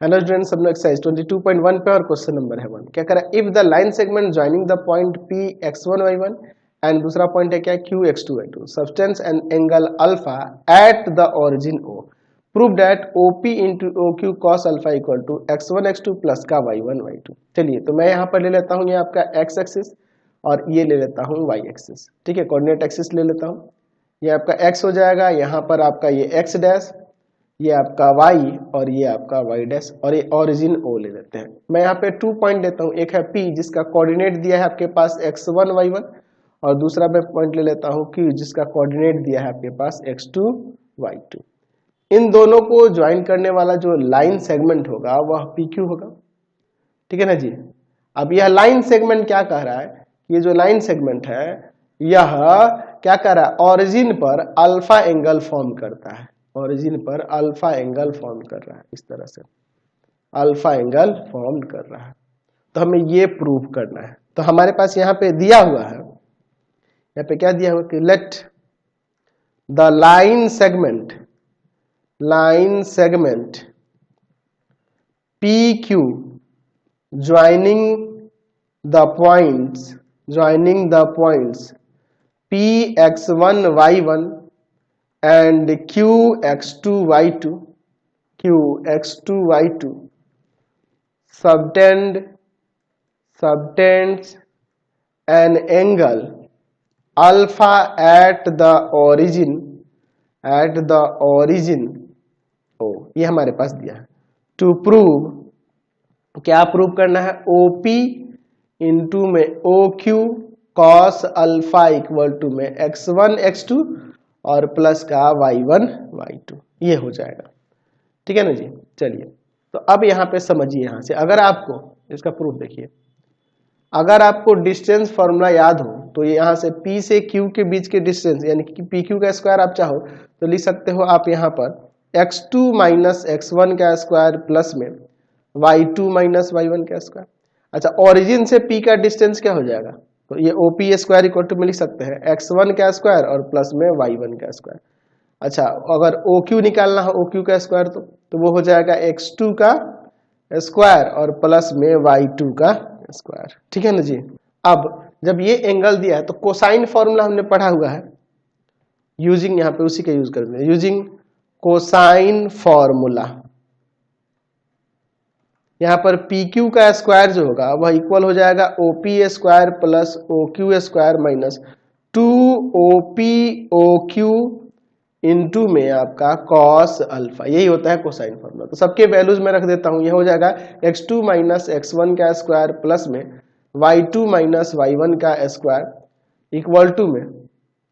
Hello students, हम लोग exercise 22.1 पे और क्वेश्चन नंबर है 1। क्या करा, if the line segment joining the point P x1 y1 and दूसरा पॉइंट है क्या q x2 y2 subtends and angle alpha at the origin o, prove that OP into OQ cos alpha equal to x1 x2 plus का y1 y2। चलिए, तो मैं यहाँ पर ले लेता हूँ ये आपका x एक्सिस और ये ले लेता हूँ y एक्सिस। ठीक है, कोऑर्डिनेट एक्सिस ले लेता हूँ। ये आपका x हो जाएगा, यहाँ पर आपका ये x डैश, ये आपका y और ये आपका y डैश और ये ओरिजिन o ले लेते हैं। मैं यहाँ पे 2 पॉइंट देता हूँ, एक है p जिसका कोऑर्डिनेट दिया है आपके पास x1 y1 और दूसरा मैं पॉइंट ले लेता हूँ q जिसका कोऑर्डिनेट दिया है आपके पास x2 y2। इन दोनों को ज्वाइन करने वाला जो लाइन सेगमेंट होगा वह PQ होगा। ठीक है ना जी। अब यह लाइन सेगमेंट क्या कह रहा है, ये जो लाइन सेगमेंट है यह क्या कर रहा है, ओरिजिन पर अल्फा एंगल फॉर्म करता है। ओरिजिन पर अल्फा एंगल फॉर्म कर रहा है, इस तरह से अल्फा एंगल फॉर्म कर रहा है। तो हमें ये प्रूव करना है। तो हमारे पास यहाँ पे दिया हुआ है, यहाँ पे क्या दिया हुआ कि let the line segment PQ joining the points px1 y1 and qx2 y2 subtends an angle alpha at the origin o, ये हमारे पास दिया है। टू प्रूव, क्या प्रूव करना है, OP इंटू में OQ cos alpha equal to में x1 x2 और प्लस का y1 y2, ये हो जाएगा। ठीक है ना जी। चलिए, तो अब यहाँ पे समझिए, यहाँ से अगर आपको इसका प्रूफ देखिए, अगर आपको डिस्टेंस फॉर्मूला याद हो तो ये यहाँ से P से Q के बीच के डिस्टेंस यानी कि PQ का स्क्वायर आप चाहो तो लिख सकते हो आप यहाँ पर x2 माइनस x1 का स्क्वायर प्लस में y2 माइनस y1 का स्क्वायर। अच्छा, ओरिजिन से P का डिस्टेंस क्या हो जाएगा, तो ये OP स्क्वायर इक्वल टू में लिख सकते हैं x1 का स्क्वायर और प्लस में y1 का स्क्वायर। अच्छा, अगर OQ निकालना हो OQ का स्क्वायर तो वो हो जाएगा x2 का स्क्वायर और प्लस में y2 का स्क्वायर। ठीक है ना जी। अब जब ये एंगल दिया है तो कोसाइन फॉर्मूला हमने पढ़ा हुआ है, यूजिंग यहाँ पे उसी का यूज करते हैं, यूजिंग कोसाइन फॉर्मूला। यहाँ पर PQ का स्क्वायर जो होगा वह इक्वल हो जाएगा OP square plus OQ square minus 2OP OQ into में आपका कॉस अल्फा, यही होता है कोसाइन फॉर्मूला। तो सबके वैल्यूज में रख देता हूँ, यह हो जाएगा x2 माइनस x1 का स्क्वायर प्लस में y2 माइनस y1 का स्क्वायर इक्वल टू में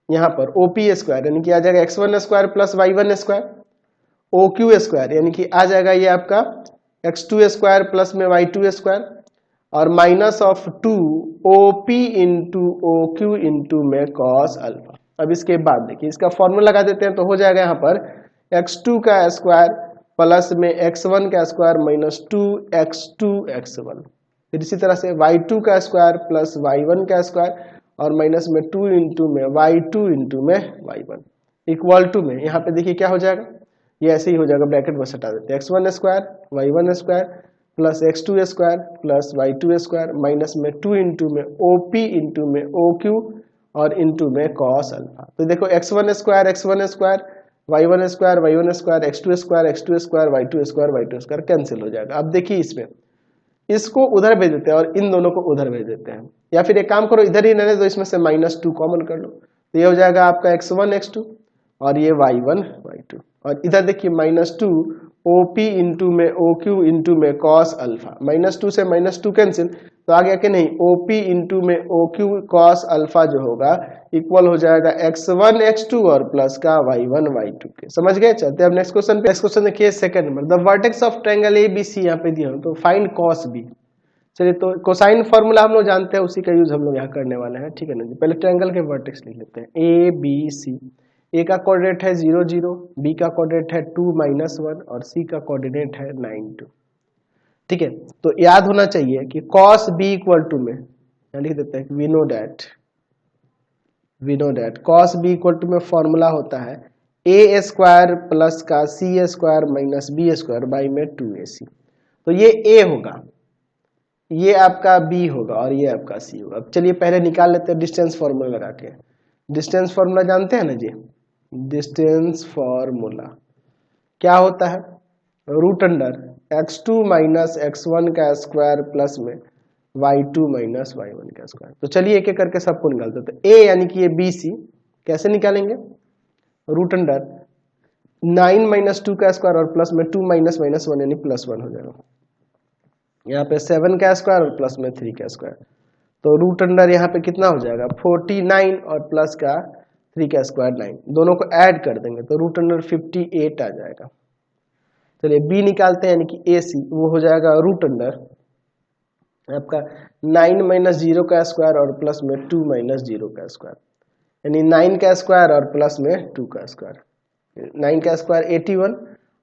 यहाँ पर OP स्क्वायर यानी कि आ जाएगा x1 square plus y1 square, OQ square यानी कि आ जाएगा ये आपका x2 स्क्वायर प्लस में y2 स्क्वायर और minus of 2OP into OQ into में कॉस अल्फा। अब इसके बाद देखिए इसका फॉर्मूला लगा देते हैं तो हो जाएगा यहाँ पर x2 का स्क्वायर प्लस में x1 का स्क्वायर माइनस 2x2 x1। फिर इसी तरह से y2 का स्क्वायर प्लस y1 का स्क्वायर और माइनस में 2 इंटू में y2 इंटू में y1 इक्वल टू में यहाँ पे देखिए क्या हो जाएगा, ये ऐसे ही हो जाएगा, ब्रैकेट बस हटा देते हैं x1 square y1 square plus x2 square plus y2 square minus में 2 इंटू में OP इंटू में OQ और इंटू में कॉस अल्फा। तो देखो x1 square y1 square y1 square x2 square y2 square cancel हो जाएगा। अब देखिए इसमें इसको उधर भेज देते हैं और इन दोनों को उधर भेज देते हैं, या फिर एक काम करो इधर ही रहने दो, इसमें से -2 कॉमन कर लो तो ये हो जाएगा आपका x1 x2 और ये y1 y2 और इधर देखिए -2 OP इंटू में OQ इंटू में कॉस अल्फा, -2 से -2 कैंसिल तो आ गया कि नहीं, OP इंटू में OQ कॉस अल्फा जो होगा इक्वल हो जाएगा x1 x2 और प्लस का y1 y2 के। समझ गए। चलते हैं अब नेक्स्ट क्वेश्चन पे। नेक्स्ट क्वेश्चन देखिए second number, the vertex of triangle ABC यहाँ पे दिया हो तो फाइंड cos B। चलिए, तो कोसाइन फॉर्मूला हम लोग जानते हैं, उसी का यूज हम लोग यहाँ करने वाले हैं। ठीक है ना जी। पहले ट्रायंगल के वर्टेक्स लिख लेते हैं ABC। ए का कोऑर्डिनेट है 0 0, बी का कोऑर्डिनेट है 2 -1 और सी का कोऑर्डिनेट है 9 2। ठीक है, तो याद होना चाहिए कि cos b इक्वल टू में लिख देते हैं we know that cos b equal to में फॉर्मूला होता है a स्क्वायर प्लस का c square minus b square by में 2ac। तो ये ए होगा, ये आपका बी होगा और ये आपका सी होगा। अब चलिए पहले निकाल लेते हैं डिस्टेंस फार्मूला लगा के। डिस्टेंस फार्मूला जानते हैं ना जी, डिस्टेंस फार्मूला क्या होता है, root under x2 minus x1 का स्क्वायर प्लस में y2 माइनस y1 का स्क्वायर। तो चलिए एक एक करके सबको निकालते हैं। तो a यानी कि ये बी सी कैसे निकालेंगे, रूट अंडर 9 माइनस 2 का स्क्वायर और प्लस में 2 माइनस माइनस 1 यानी प्लस 1 हो जाएगा। यहाँ पे 7 का स्क्वायर और प्लस में 3 का स्क्वायर, तो रूट अंडर यहाँ पे कितना हो जाएगा 49 और प्लस का 3 का स्क्वायर 9, दोनों को ऐड कर देंगे तो रूट अंडर 58 आ जाएगा। चलिए बी निकालते हैं यानी कि ए सी, वो हो जाएगा रूट अंडर आपका 9 माइनस 0 का स्क्वायर और प्लस में 2 माइनस 0 का स्क्वायर, यानी 9 का स्क्वायर और प्लस में 2 का स्क्वायर। 9 का स्क्वायर 81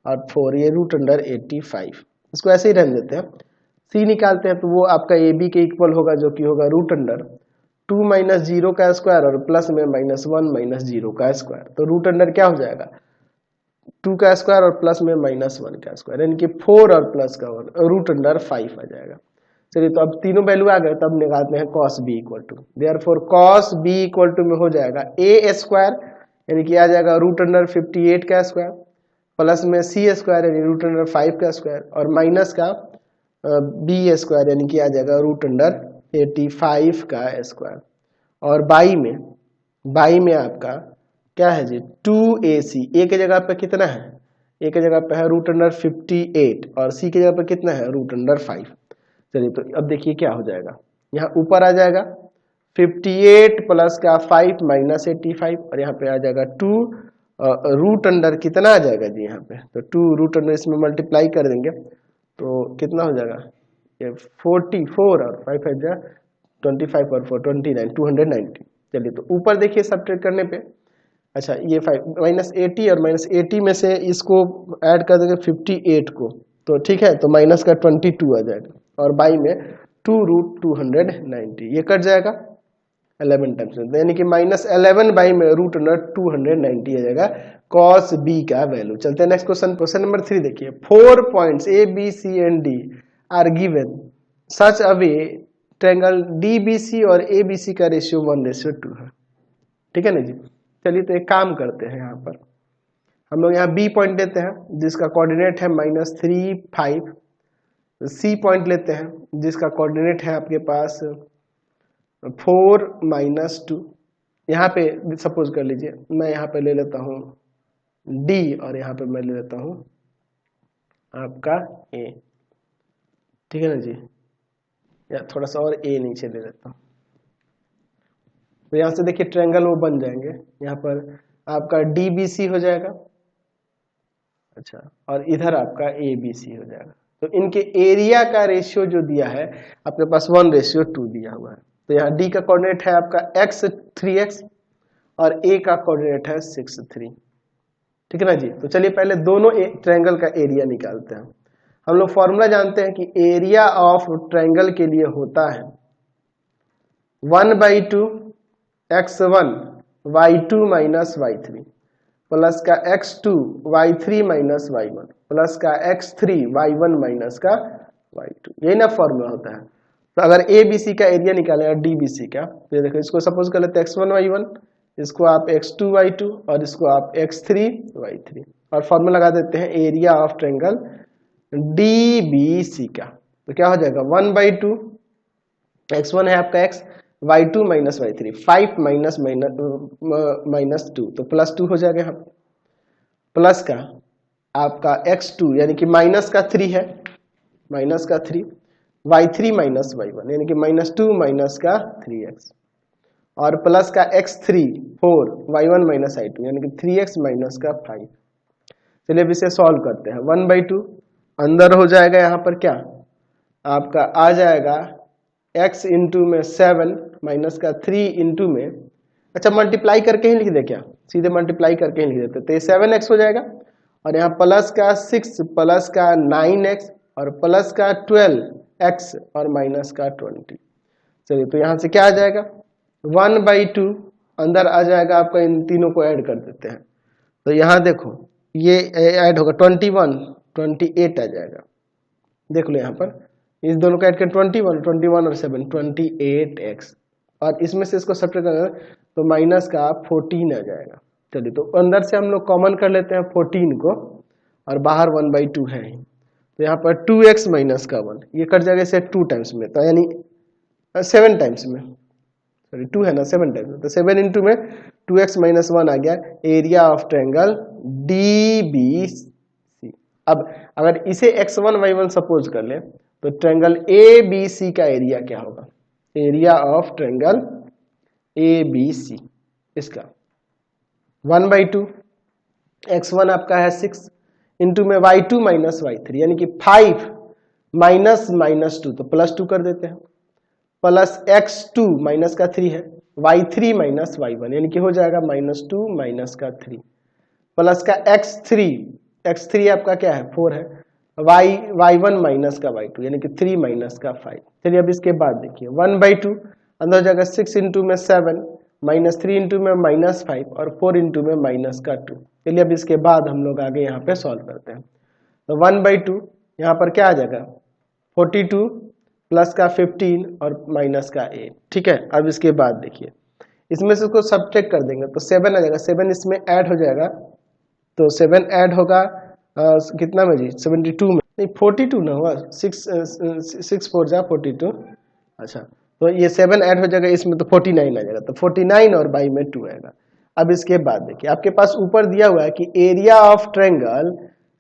और 4 ये रूट अंडर 85, इसको ऐसे ही रहने देते हैं। सी निकालते हैं तो वो आपका ए बी के इक्वल होगा जो कि होगा रूट अंडर 2 माइनस 0 का स्क्वायर और प्लस में माइनस 1 माइनस 0 का स्क्वायर। तो रूट अंडर क्या हो जाएगा 2 का स्क्वायर और प्लस में माइनस 1 का स्क्वायर, यानी कि 4 और प्लस का 1, रूट अंडर 5 आ जाएगा। चलिए तो अब तीनों वैल्यू आ गए, तब निकालते हैं cos B equal to, therefore cos B equal to में हो जाएगा ए स्क्वायर यानी कि आ जाएगा रूट अंडर 58 का स्क्वायर प्लस में सी स्क्वायर यानी रूट अंडर 5 का स्क्वायर और माइनस का बी स्क्वायर यानी कि आ जाएगा रूट अंडर 85 का स्क्वायर। और बाई में आपका क्या है जी 2ac, ए के जगह पे कितना है, ए के जगह पे है रूट अंडर 58 और सी के जगह पे कितना है रूट अंडर 5। चलिए तो अब देखिए क्या हो जाएगा, यहाँ ऊपर आ जाएगा 58 प्लस का 5 माइनस 85 और यहाँ पे आ जाएगा 2 रूट अंडर कितना आ जाएगा जी यहाँ पे, तो 2 रूट अंडर इसमें मल्टीप्लाई कर देंगे तो कितना हो जाएगा ये 44 और 5 है 25 और 4 29 290। चलिए तो ऊपर देखिए सब्ट्रैक्ट करने पे, अच्छा ये 5 माइनस 80 और माइनस 80 में से इसको ऐड कर देंगे 58 को, तो ठीक है तो माइनस का 22 आ जाएगा और बाई में 2 रूट 290 ये कट जाएगा 11 टाइम्स, यानी कि माइनस 11 बाई में रूट अंडर 290 आ जाएगा कॉस बी का वैल्यू। चलते हैं नेक्स्ट क्वेश्चन। क्वेश्चन नंबर 3 देखिए, 4 points A B C and D are given such a way triangle DBC और एबीसी का रेशियो 1:2 है, ठीक है ना जी। चलिए तो एक काम करते हैं, यहाँ पर हम लोग यहाँ बी पॉइंट लेते हैं जिसका कोऑर्डिनेट है -3 5, सी पॉइंट लेते हैं जिसका कोऑर्डिनेट है आपके पास 4 -2। यहाँ पे सपोज कर लीजिए मैं यहाँ पे ले लेता हूँ डी और यहाँ पे मैं ले लेता हूँ आपका ए, ठीक है ना जी, या थोड़ा सा और ए नीचे ले लेता हूँ। तो यहाँ से देखिए ट्रायंगल वो बन जाएंगे, यहाँ पर आपका डी बी सी हो जाएगा, अच्छा, और इधर आपका ए बी सी हो जाएगा। तो इनके एरिया का रेशियो जो दिया है आपके पास 1:2 दिया हुआ है। तो यहाँ डी का कोऑर्डिनेट है आपका x 3x और ए का कोऑर्डिनेट है 6 3, ठीक है ना जी। तो चलिए पहले दोनों ट्रायंगल का एरिया निकालते हैं। हम लोग फॉर्मूला जानते हैं कि एरिया ऑफ ट्रायंगल के लिए होता है 1/2 x1 y2 minus y3 plus का x2 y3 minus y1 plus का x3 y1 माइनस का y2, यही ना फॉर्मूला होता है। तो अगर ए बी सी का एरिया निकालें और डी बी सी का, तो देखो इसको सपोज कर लेते हैं x1 y1, इसको आप x2 y2 और इसको आप x3 y3 और फॉर्मूला लगा देते हैं area of triangle D B C का। तो क्या हो जाएगा 1/2 x1 है आपका x, y2 minus y3, 5 minus 2 तो +2 हो जाएगा यहाँ प्लस का आपका x2 यानी कि माइनस का 3 है, माइनस का 3 y3 माइनस y1 यानी कि -2 माइनस का 3x और प्लस का x3 4 y1 माइनस y2 यानी कि 3x माइनस का 5। चलिए अब इसे सॉल्व करते हैं। 1/2 अंदर हो जाएगा यहाँ पर क्या आपका आ जाएगा x इंटू में 7 माइनस का 3 इंटू में, अच्छा मल्टीप्लाई करके ही लिख दे क्या, सीधे मल्टीप्लाई करके ही लिख देते, तो ये 7x हो जाएगा और यहाँ प्लस का 6 प्लस का 9x और प्लस का 12x और माइनस का 20। चलिए तो यहाँ से क्या आ जाएगा 1/2 अंदर आ जाएगा आपका, इन तीनों को ऐड कर देते हैं तो यहाँ देखो ये ऐड होगा 21 28 आ जाएगा देख लो यहाँ पर इस दोनों का ऐड कर 21 और 7 28x, और इसमें से इसको सब्ट्रैक्ट करना तो माइनस का 14 आ जाएगा। चलिए तो अंदर से हम लोग कॉमन कर लेते हैं 14 को, और बाहर 1/2 है, तो यहाँ पर 2x माइनस का 1 ये कट जाएगा इसे 2 टाइम्स में, तो यानी 7 टाइम्स में, सॉरी 2 है ना 7 टाइम्स में, तो 7 इंटू में 2x माइनस 1 आ गया एरिया ऑफ ट्रायंगल DBC। अब अगर इसे x1 y1 सपोज कर ले तो ट्रायंगल ABC का एरिया क्या होगा, एरिया ऑफ ट्रायंगल ABC इसका 1/2, x1 आपका है 6 इंटू में y2 माइनस y3 यानी कि 5 माइनस -2 तो +2 कर देते हैं, प्लस x2 माइनस का 3 है, y3 माइनस y1 यानी कि हो जाएगा -2 माइनस का 3 प्लस का x3 आपका क्या है 4 है, y1 माइनस का y2 यानी कि 3 माइनस का 5। चलिए अब इसके बाद देखिए 1/2 अंदर जाएगा 6 इंटू में 7 -3 इंटू में -5 और 4 इंटू में माइनस का 2। चलिए अब इसके बाद हम लोग आगे यहाँ पे सॉल्व करते हैं, तो 1/2 यहाँ पर क्या आ जाएगा 42 प्लस का 15 और माइनस का 8। ठीक है, अब इसके बाद देखिए इसमें से उसको सब्ट्रैक्ट कर देंगे तो 7 आ जाएगा, 7 इसमें ऐड हो जाएगा, तो 7 ऐड होगा कितना में जी 72 में, नहीं 42 ना हुआ, 6 4 जा 42, अच्छा तो ये 7 ऐड हो जाएगा इसमें तो 49 आ जाएगा, तो 49 और बाई में 2 आएगा। अब इसके बाद देखिए आपके पास ऊपर दिया हुआ है कि एरिया ऑफ ट्रायंगल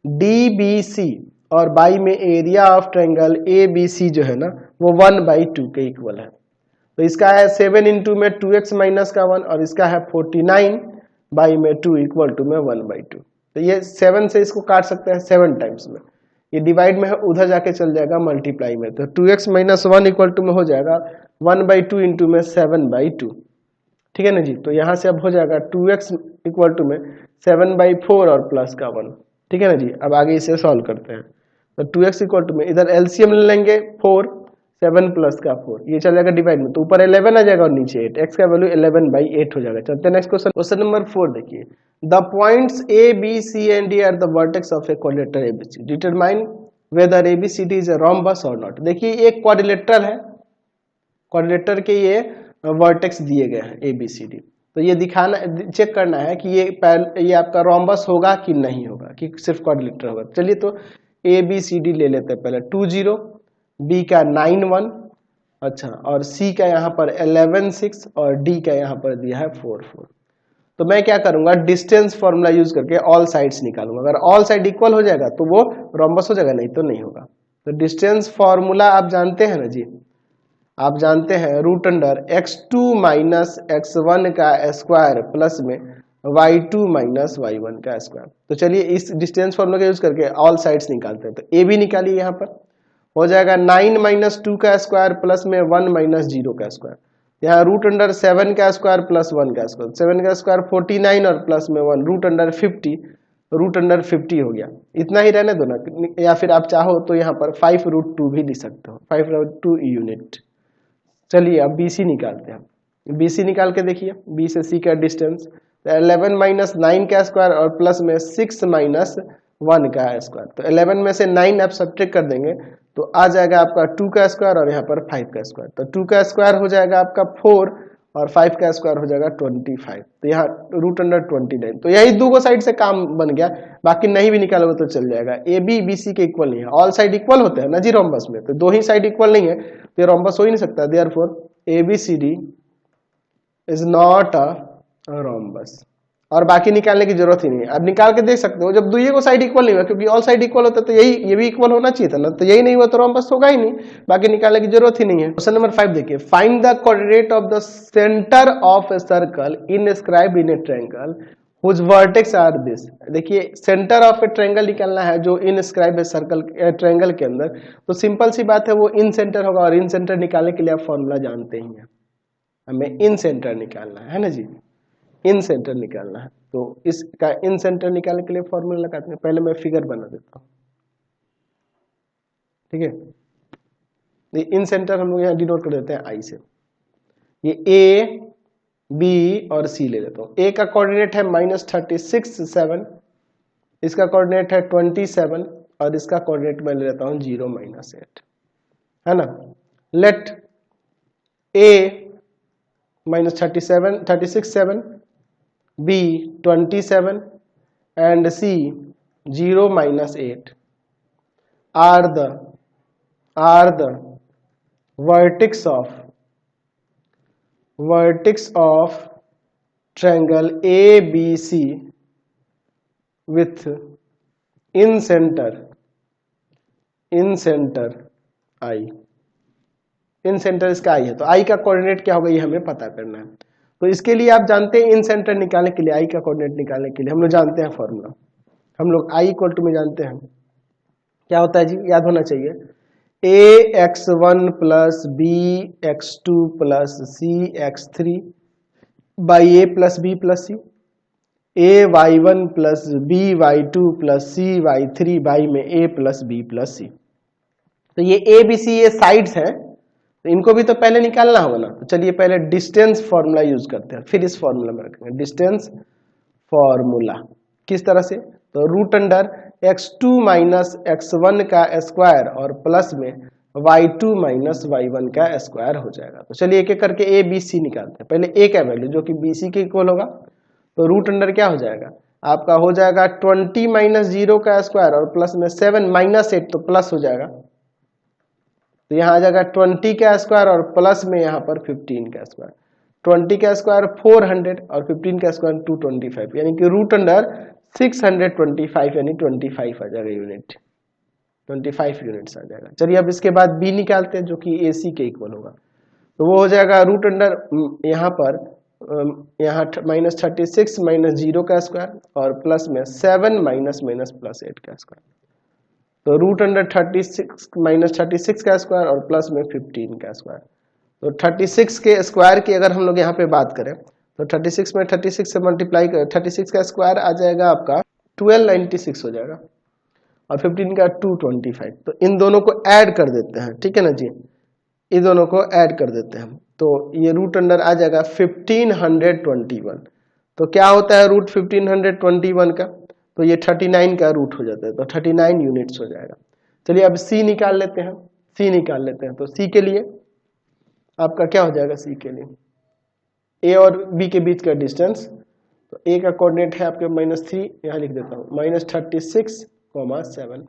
DBC और बाई में एरिया ऑफ ट्रायंगल ABC जो है ना वो 1/2 के इक्वल है, तो इसका है 7 इंटू में 2x माइनस का 1 और इसका है 49 बाई में 2 इक्वल टू में 1/2। तो ये 7 से इसको काट सकते हैं 7 टाइम्स में, ये डिवाइड में है उधर जाके चल जाएगा मल्टीप्लाई में, तो 2x माइनस 1 इक्वल टू में हो जाएगा 1/2 इंटू में 7/2। ठीक है ना जी, तो यहाँ से अब हो जाएगा 2x इक्वल टू में 7/4 और प्लस का 1। ठीक है ना जी, अब आगे इसे सॉल्व करते हैं, तो 2x इक्वल टू में इधर एलसीएम ले लेंगे 4, 7 प्लस का 4 ये चल जाएगा डिवाइड में, तो ऊपर 11 आ जाएगा और नीचे 8, x का वैल्यू 11/8 हो जाएगा। चलते हैं नेक्स्ट क्वेश्चन, क्वेश्चन नंबर 4 देखिए, the points A B C and D are the vertex of a quadrilateral ABC, determine whether ABCD is a rhombus or not। देखिए एक क्वाड्रिलेटरल है, क्वाड्रिलेटर के ये वर्टेक्स दिए गए हैं ABCD, तो ये दिखाना चेक करना है कि ये आपका रोम्बस होगा कि नहीं होगा, कि सिर्फ क्वाड्रिलेटरल होगा। चलिए तो ABCD ले लेते हैं, पहले 2 0, B का 9 1, अच्छा और C का यहाँ पर 11 6 और D का यहाँ पर दिया है 4 4। तो मैं क्या करूंगा डिस्टेंस फॉर्मूला यूज करके ऑल साइड्स निकालूंगा, अगर ऑल साइड इक्वल हो जाएगा तो वो रोम्बस हो जाएगा, नहीं तो नहीं होगा। तो डिस्टेंस फॉर्मूला आप जानते हैं ना जी, आप जानते हैं root under x2 minus x1 का स्क्वायर प्लस में y2 माइनस y1 का स्क्वायर। तो चलिए इस डिस्टेंस फॉर्मूला का यूज करके ऑल साइड्स निकालते हैं, तो ए भी निकालिए, यहाँ पर हो जाएगा 9 माइनस 2 का स्क्वायर प्लस में 1 माइनस 0 का स्क्वायर, यहाँ रूट अंडर 7 का स्क्वायर प्लस 1 का स्क्वायर, 7 का स्क्वायर 49 और प्लस में 1 रूट अंडर 50, रूट अंडर 50 हो गया, इतना ही रहने दो ना, या फिर आप चाहो तो यहाँ पर 5√2 भी लिख सकते हो, 5√2 यूनिट। चलिए अब BC निकालते हैं, BC निकाल के देखिए B से C का डिस्टेंस, तो 11 माइनस 9 का स्क्वायर और प्लस में 6 माइनस 1 का स्क्वायर, तो 11 में से 9 आप सब्ट्रैक्ट कर देंगे तो आ जाएगा आपका 2 का स्क्वायर और यहाँ पर 5 का स्क्वायर, तो 2 का स्क्वायर हो जाएगा आपका 4 और 5 का स्क्वायर हो जाएगा 25, तो यहाँ रूट अंडर 29। तो यही दो साइड से काम बन गया, बाकी नहीं भी निकालोगे तो चल जाएगा। AB BC के इक्वल नहीं है, ऑल साइड इक्वल होते हैं ना जी रोम्बस में, तो दो ही साइड इक्वल नहीं है तो ये रोम्बस हो ही नहीं सकता, therefore ABCD is not a rhombus, और बाकी निकालने की जरूरत ही नहीं है। अब निकाल के देख सकते हो जब दुइये को साइड इक्वल नहीं हुआ, क्योंकि ऑल साइड इक्वल होता तो यही ये भी इक्वल होना चाहिए था ना, तो यही नहीं हुआ तो रोम्बस होगा ही नहीं, बाकी निकालने की जरूरत ही नहीं है। क्वेश्चन नंबर 5 देखिए, find the coordinate of the centre of a circle inscribed in a triangle which vertex are this. देखिए सेंटर ऑफ ए ट्रायंगल निकालना है जो इनस्क्राइब है सर्कल ट्रायंगल के अंदर, तो सिंपल सी बात है वो इन सेंटर होगा, और इन सेंटर निकालने के लिए आप फॉर्मूला जानते ही हैं, हमें इन सेंटर निकालना है ना जी, इन सेंटर निकालना है। तो इसका इन सेंटर निकालने के लिए फॉर्मूला लगाते हैं, पहले मैं फिगर बना देता हूं, ठीक है। इन सेंटर हम लोग यहाँ डिनोट कर देते हैं आई से, ये ए बी और सी ले लेता हूं। ए का कोऑर्डिनेट है -36 7, इसका कोऑर्डिनेट है 27 और इसका कोऑर्डिनेट मैं ले लेता हूँ 0 -8, है ना। Let A -36 7, B 27 and C 0 -8 are the vertex of triangle ABC with in center I। In centre इसका आई है, तो आई का कोऑर्डिनेट क्या होगा ये हमें पता करना है। तो इसके लिए आप जानते हैं इन सेंटर निकालने के लिए, आई का कोऑर्डिनेट निकालने के लिए हम लोग जानते हैं फॉर्मूला, हम लोग आई इक्वल टू में जानते हैं क्या होता है जी, याद होना चाहिए। ax1 plus bx2 plus cx3 by a plus b plus c, ay1 plus by2 plus cy3 by में a plus b plus c। तो ये a b c ये साइड्स हैं, तो इनको भी तो पहले निकालना होगा ना। तो चलिए पहले डिस्टेंस फॉर्मूला यूज करते हैं, फिर इस फॉर्मूला में रखेंगे डिस्टेंस फॉर्मूला। किस तरह से, तो root under x2 minus x1 का स्क्वायर और प्लस में y2 माइनस y1 का स्क्वायर हो जाएगा। तो चलिए एक एक करके a b c निकालते हैं। पहले a का वैल्यू जो कि bc के इक्वल होगा, तो रूट अंडर क्या हो जाएगा आपका, हो जाएगा 20 माइनस 0 का स्क्वायर और प्लस में 7 माइनस 8, तो प्लस हो जाएगा, तो यहाँ आ जाएगा 20 का स्क्वायर और प्लस में यहाँ पर 15 का स्क्वायर। 20 का स्क्वायर 400 और 15 का स्क्वायर 225, यानी कि रूट अंडर 625 यानी 25 आ जाएगा यूनिट, 25 यूनिट्स आ जाएगा। चलिए अब इसके बाद बी निकालते हैं जो कि ए सी के इक्वल होगा, तो वो हो जाएगा रूट अंडर यहाँ पर यहाँ -36 माइनस 0 का स्क्वायर और प्लस में 7 माइनस माइनस प्लस 8 का स्क्वायर, तो रूट अंडर 36 माइनस 36 का स्क्वायर और प्लस में 15 का स्क्वायर। तो 36 के स्क्वायर की अगर हम लोग यहाँ पे बात करें तो 36 में 36 से मल्टीप्लाई करें, 36 का स्क्वायर आ जाएगा आपका 1296 हो जाएगा और 15 का 225। तो इन दोनों को ऐड कर देते हैं, ठीक है ना जी, इन दोनों को ऐड कर देते हैं, तो ये रूट अंडर आ जाएगा 1521। तो क्या होता है रूट 1521 का, तो ये 39 का रूट हो जाता है, तो 39 यूनिट्स हो जाएगा। चलिए अब सी निकाल लेते हैं, सी निकाल लेते हैं। तो सी के लिए आपका क्या हो जाएगा, सी के लिए ए और बी के बीच का डिस्टेंस, तो ए का कोऑर्डिनेट है आपके -3, यहाँ लिख देता हूँ -36,7।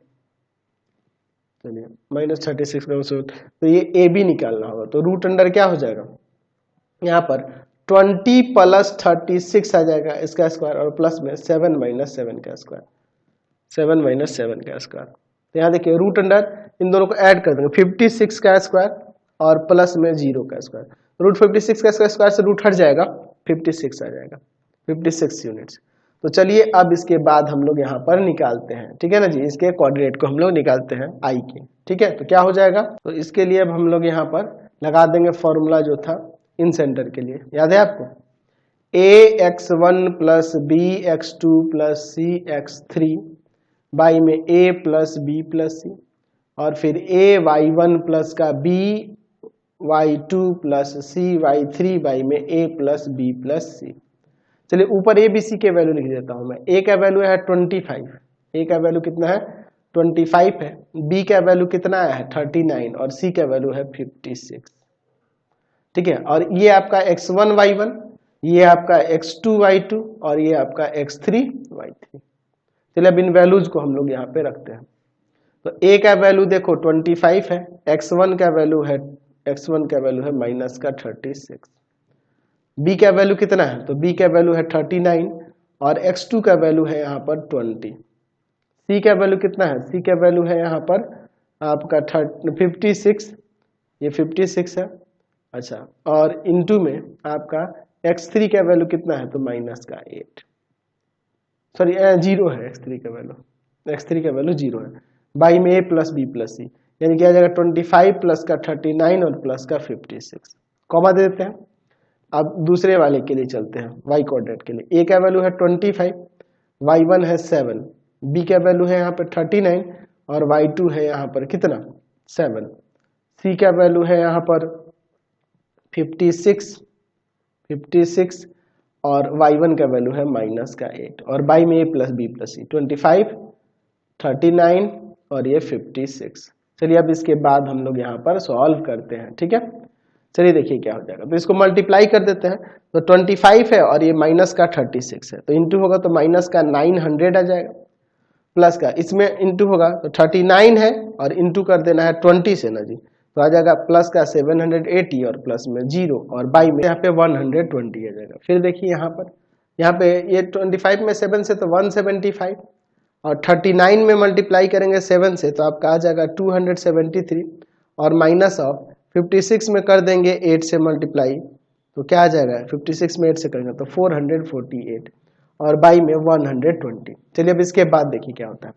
चलिए -36,7, तो ये ए बी निकालना होगा, तो रूट अंडर क्या हो जाएगा यहाँ पर 20 प्लस 36 आ जाएगा इसका स्क्वायर और प्लस में 7 माइनस 7 का स्क्वायर, 7 माइनस 7 का स्क्वायर। तो यहाँ देखिए रूट अंडर इन दोनों को ऐड कर देंगे, 56 का स्क्वायर और प्लस में 0 का स्क्वायर। रूट 56 का स्क्वायर से रूट हट जाएगा, 56 आ जाएगा, 56 यूनिट्स। तो चलिए अब इसके बाद हम लोग यहाँ पर निकालते हैं, ठीक है ना जी, इसके कोऑर्डिनेट को हम लोग निकालते हैं आई के, ठीक है। तो क्या हो जाएगा, तो इसके लिए अब हम लोग यहाँ पर लगा देंगे फॉर्मूला जो था इन सेंटर के लिए, याद है आपको, ax1 plus bx2 plus cx3 by में a plus b plus c और फिर ay1 प्लस का by2 प्लस cy3 बाई में a plus b plus c। चलिए ऊपर ए बी सी के वैल्यू लिख देता हूं मैं। ए का वैल्यू है 25, ए का वैल्यू कितना है 25 है, बी का वैल्यू कितना है 39 और सी का वैल्यू है 56, ठीक है। और ये आपका x1 y1, ये आपका x2 y2 और ये आपका x3 y3। चलिए अब इन वैल्यूज को हम लोग यहाँ पे रखते हैं। तो a का वैल्यू देखो 25 है, x1 का वैल्यू है माइनस का 36, b का वैल्यू कितना है, तो b का वैल्यू है 39 और x2 का वैल्यू है यहाँ पर 20, c का वैल्यू कितना है, c का वैल्यू है यहाँ पर आपका 56, ये 56 है, अच्छा, और इनटू में आपका x3 का वैल्यू कितना है, तो माइनस का 8, सॉरी 0 है x3 का वैल्यू, x3 का वैल्यू 0 है, बाई में a plus b plus c, यानी कि आ जाएगा 25 प्लस का 39 और प्लस का 56, कॉमा दे देते हैं। अब दूसरे वाले के लिए चलते हैं, y कोऑर्डिनेट के लिए। a का वैल्यू है 25, y1 है 7, b का वैल्यू है यहाँ पर 39 और y2 है यहाँ पर कितना 7, c का वैल्यू है यहाँ पर 56 और y1 का वैल्यू है माइनस का 8 और बाई में a plus b plus c, 25, 39 और ये 56। चलिए अब इसके बाद हम लोग यहाँ पर सॉल्व करते हैं, ठीक है। चलिए देखिए क्या हो जाएगा, तो इसको मल्टीप्लाई कर देते हैं। तो 25 है और ये माइनस का 36 है, तो इंटू होगा तो माइनस का 900 आ जाएगा, प्लस का इसमें इंटू होगा तो 39 है और इंटू कर देना है 20 से ना जी, तो आ जाएगा प्लस का 780 और प्लस में 0 और बाई में यहाँ पे 120 आ जाएगा। फिर देखिए यहाँ पे ये 25 में 7 से तो 175 और 39 में मल्टीप्लाई करेंगे 7 से तो आपका आ जाएगा 273 और माइनस ऑफ 56 में कर देंगे 8 से मल्टीप्लाई तो क्या आ जाएगा, 56 में 8 से करेंगे तो 448 और बाई में 120। चलिए अब इसके बाद देखिए क्या होता है,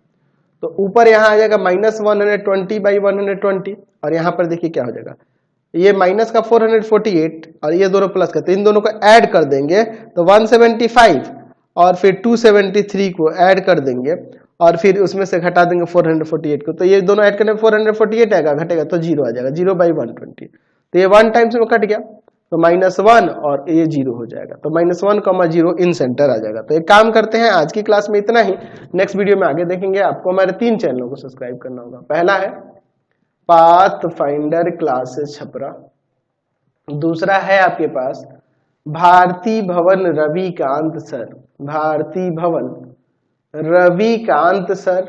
तो ऊपर यहाँ आ जाएगा -120 बाई 120 और यहाँ पर देखिए क्या हो जाएगा, ये माइनस का 448 और ये दोनों प्लस का, तो इन दोनों को ऐड कर देंगे तो 175 और फिर 273 को ऐड कर देंगे और फिर उसमें से घटा देंगे 448 को, तो ये दोनों ऐड करने में 448 आएगा, घटेगा तो 0 आ जाएगा, 0 बाई 120, तो ये 1 टाइम्स में कट गया तो -1 और ये 0 हो जाएगा, तो -1, 0 इन सेंटर आ जाएगा। तो एक काम करते हैं, आज की क्लास में इतना ही, नेक्स्ट वीडियो में आगे देखेंगे। आपको हमारे 3 चैनलों को सब्सक्राइब करना होगा। पहला है पाथफाइंडर क्लासेस छपरा, दूसरा है आपके पास भारती भवन रविकांत सर, भारती भवन रविकांत सर,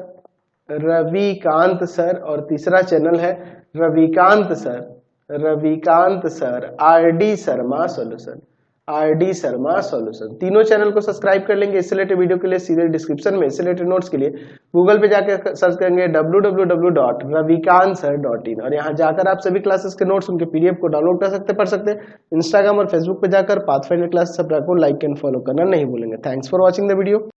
रविकांत सर, और तीसरा चैनल है Ravikant sir, Ravikant sir RD Sharma solution, RD Sharma solution. तीनों चैनल को सब्सक्राइब कर लेंगे। इससे रिलेटेड वीडियो के लिए सीधे डिस्क्रिप्शन में, इससे रिलेटेड नोट्स के लिए गूगल पे जाकर सर्च करेंगे www.ravikansir.in और यहाँ जाकर आप सभी क्लासेस के नोट्स, उनके पीडीएफ को डाउनलोड कर सकते, पढ़ सकते। इंस्टाग्राम और फेसबुक पे जाकर पाथफाइंडर क्लासेस को लाइक एंड फॉलो करना नहीं भूलेंगे। Thanks for watching the video.